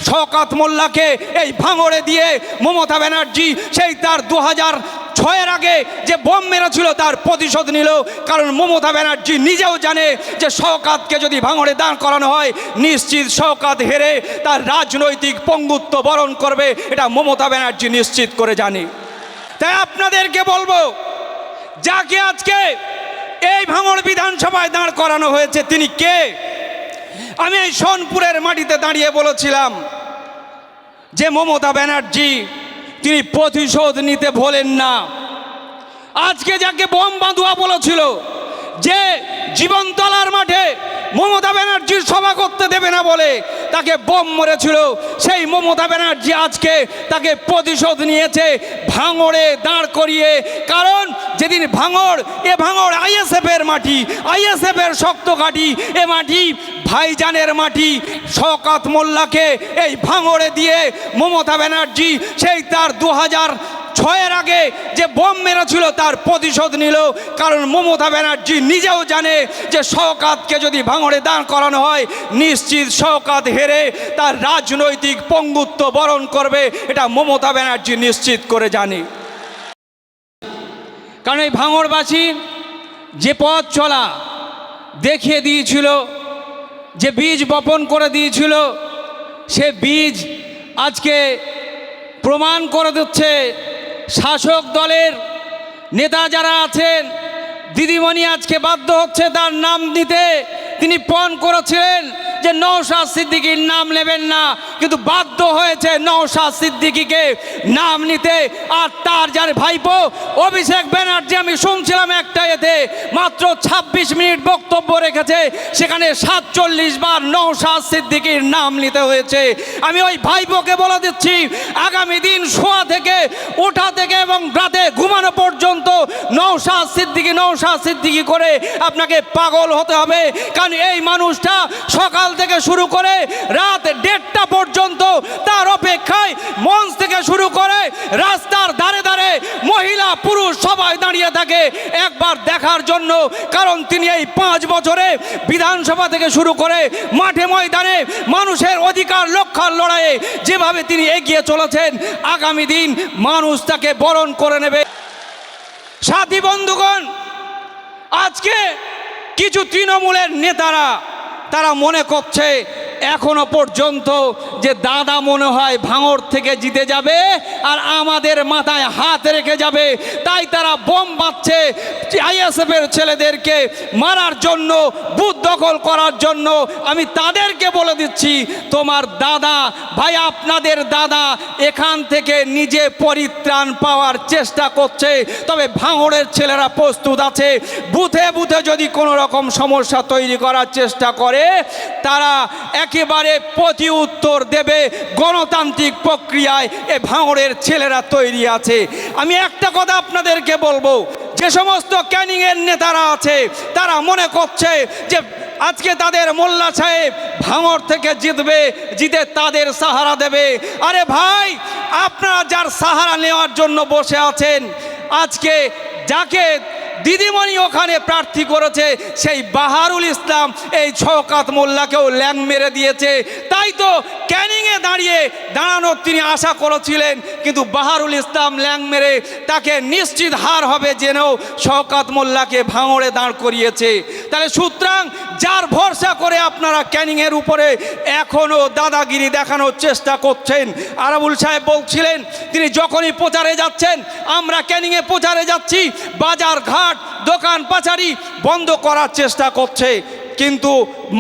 শওকত মোল্লাকে এই ভাঙড়ে দিয়ে মমতা ব্যানার্জি সেই তার 2006-এর আগে যে বোম মেরেছিল তার প্রতিশোধ নিল। কারণ মমতা ব্যানার্জি নিজেও জানে যে শওকতকে যদি ভাঙড়ে দাঁড় করানো হয় নিশ্চিত শওকত হেরে তার রাজনৈতিক পঙ্গুত্ব বরণ করবে, এটা মমতা ব্যানার্জি নিশ্চিত করে জানে। তাই আপনাদেরকে বলবো, যাকে আজকে এই ভাঙড় বিধানসভায় দাঁড় করানো হয়েছে তিনি কে? আমি এই সোনপুরের মাটিতে দাঁড়িয়ে বলেছিলাম যে মমতা ব্যানার্জি তিনি প্রতিশোধ নিতে ভোলেন না। আজকে যাকে বোম বাঁধুয়া বলেছিল, যে জীবনতলার মাঠে মমতা ব্যানার্জির সভা করতে দেবে না বলে তাকে বোম মেরেছিল, সেই মমতা ব্যানার্জি আজকে তাকে প্রতিশোধ নিয়েছে ভাঙড়ে দাঁড় করিয়ে। কারণ যেদিন ভাঙড় আইএসএফের মাটি, আইএসএফের শক্ত ঘাঁটি, এ মাটি ভাইজানের মাটি। শওকত মোল্লাকে এই ভাঙড়ে দিয়ে মমতা ব্যানার্জি সেই তার 2006-এর আগে যে বোম মেরেছিল তার প্রতিশোধ নিল। কারণ মমতা ব্যানার্জি নিজেও জানে যে শওকতকে যদি ভাঙড়ে দাঁড় করানো হয় নিশ্চিত শওকত হেরে তার রাজনৈতিক পঙ্গুত্ব বরণ করবে, এটা মমতা ব্যানার্জি নিশ্চিত করে জানে। কারণ এই ভাঙড়বাসী যে পথ চলা দেখিয়ে দিয়েছিল, যে বীজ বপন করে দিয়েছিল, সে বীজ আজকে প্রমাণ করে দিচ্ছে শাসক দলের নেতা যারা আছেন। দিদিমণি আজকে বাধ্য হচ্ছে তার নাম নিতে। তিনি পণ করেছিলেন যে নওশাদ সিদ্দিকীর নাম নেবেন না, কিন্তু বাধ্য হয়েছে নওশাদ সিদ্দিকীকে নাম নিতে। আর তার যার ভাইপো অভিষেক ব্যানার্জি, আমি শুনছিলাম একটা এতে মাত্র 26 মিনিট বক্তব্য রেখেছে, সেখানে 47 বার নওশাদ সিদ্দিকীর নাম নিতে হয়েছে। আমি ওই ভাইপোকে বলে দিচ্ছি, আগামী দিন শোয়া থেকে ওঠা থেকে এবং রাতে ঘুমানো পর্যন্ত নওশাদ সিদ্দিকী করে আপনাকে পাগল হতে হবে। কারণ এই মানুষটা সকাল থেকে শুরু করে রাত 1:30টা পর্যন্ত তার অপেক্ষায় মঞ্চ থেকে শুরু করে রাস্তার ধারে ধারে মহিলা পুরুষ সবাই দাঁড়িয়ে থাকে একবার দেখার জন্য। কারণ তিনি এই 5 বছরে বিধানসভা থেকে শুরু করে মাঠে ময়দানে মানুষের অধিকার রক্ষার লড়াইয়ে যেভাবে তিনি এগিয়ে চলেছেন, আগামী দিন মানুষ তাকে বরণ করে নেবে। সাথী বন্ধুগণ, আজকে কিছু তৃণমূলের নেতারা তারা মনে করছে এখনো পর্যন্ত যে দাদা মনে হয় ভাঙড় থেকে জিতে যাবে আর আমাদের মাথায় হাত রেখে যাবে, তাই তারা বোম বাঁধছে আইএসএফের ছেলেদেরকে মারার জন্য, বুথ দখল করার জন্য। আমি তাদেরকে বলে দিচ্ছি, তোমার দাদা ভাই, আপনাদের দাদা এখান থেকে নিজে পরিত্রাণ পাওয়ার চেষ্টা করছে, তবে ভাঙড়ের ছেলেরা প্রস্তুত আছে। বুথে বুথে যদি কোনো রকম সমস্যা তৈরি করার চেষ্টা করে তারা একেবারে প্রতি উত্তর দেবে। গণতান্ত্রিক প্রক্রিয়ায় এ ভাঙড়ের ছেলেরা তৈরি আছে। আমি একটা কথা আপনাদেরকে বলবো, যে সমস্ত ক্যানিংয়ের নেতারা আছে তারা মনে করছে যে আজকে তাদের মোল্লা সাহেব ভাঙড় থেকে জিতবে, জিতে তাদের সাহারা দেবে। আরে ভাই, আপনারা যার সাহারা নেওয়ার জন্য বসে আছেন, আজকে যাকে দিদিমণি ওখানে প্রার্থী করেছে সেই বাহারুল ইসলাম এই শওকত মোল্লাকেও ল্যাং মেরে দিয়েছে। তাই তো ক্যানিংয়ে দাঁড়ানোর তিনি আশা করেছিলেন, কিন্তু বাহারুল ইসলাম ল্যাং মেরে তাকে নিশ্চিত হার হবে জেনেও শওকত মোল্লাকে ভাঙড়ে দাঁড় করিয়েছে। তাহলে সুতরাং যার ভরসা করে আপনারা ক্যানিংয়ের উপরে এখনও দাদাগিরি দেখানোর চেষ্টা করছেন। আরাবুল সাহেব বলছিলেন তিনি যখনই প্রচারে যাচ্ছেন, আমরা ক্যানিংয়ে প্রচারে যাচ্ছি, বাজার ঘাট দোকান পাচারি বন্ধ করার চেষ্টা করছে, কিন্তু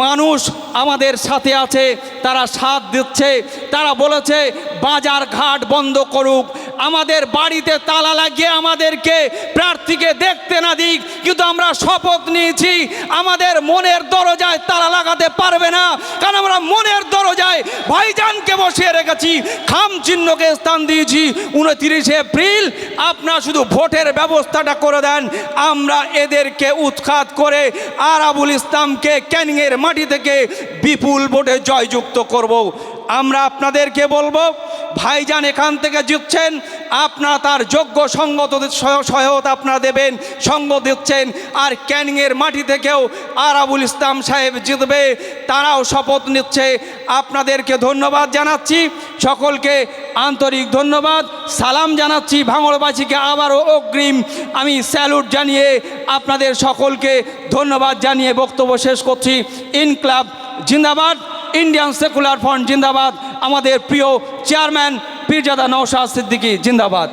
মানুষ আমাদের সাথে আছে, তারা সাথ দিচ্ছে। তারা বলেছে বাজার ঘাট বন্ধ করুক, আমাদের বাড়িতে তালা লাগিয়ে আমাদেরকে প্রার্থীকে দেখতে না দিক, কিন্তু আমরা শপথ নিয়েছি আমাদের মনের দরজায় তালা লাগাতে পারবে না। কারণ আমরা মনের দরজায় ভাইজানকে বসিয়ে রেখেছি, খাম চিহ্নকে স্থান দিয়েছি। 29 এপ্রিল আপনারা শুধু ভোটের ব্যবস্থাটা করে দেন, আমরা এদেরকে উৎখাত করে আরাবুল ইসলামকে ক্যানিংয়ের মাটি থেকে বিপুল ভোটে জয়যুক্ত করব। আমরা আপনাদেরকে বলবো ভাইজান এখান থেকে জিতছেন, আপনারা তার যোগ্য সঙ্গত সহায়তা আপনারা দেবেন, সঙ্গ দিচ্ছেন। আর ক্যানিংয়ের মাটি থেকেও আরাবুল ইসলাম সাহেব জিতবে, তারাও শপথ নিচ্ছে। আপনাদেরকে ধন্যবাদ জানাচ্ছি, সকলকে আন্তরিক ধন্যবাদ, সালাম জানাচ্ছি। ভাঙড়বাসীকে আবারও অগ্রিম আমি স্যালুট জানিয়ে আপনাদের সকলকে ধন্যবাদ জানিয়ে বক্তব্য শেষ করছি। ইনকলাব জিন্দাবাদ, ইন্ডিয়ান সেকুলার ফ্রন্ট জিন্দাবাদ, আমাদের প্রিয় চেয়ারম্যান পীরজাদা নওশাদ সিদ্দিকী জিন্দাবাদ।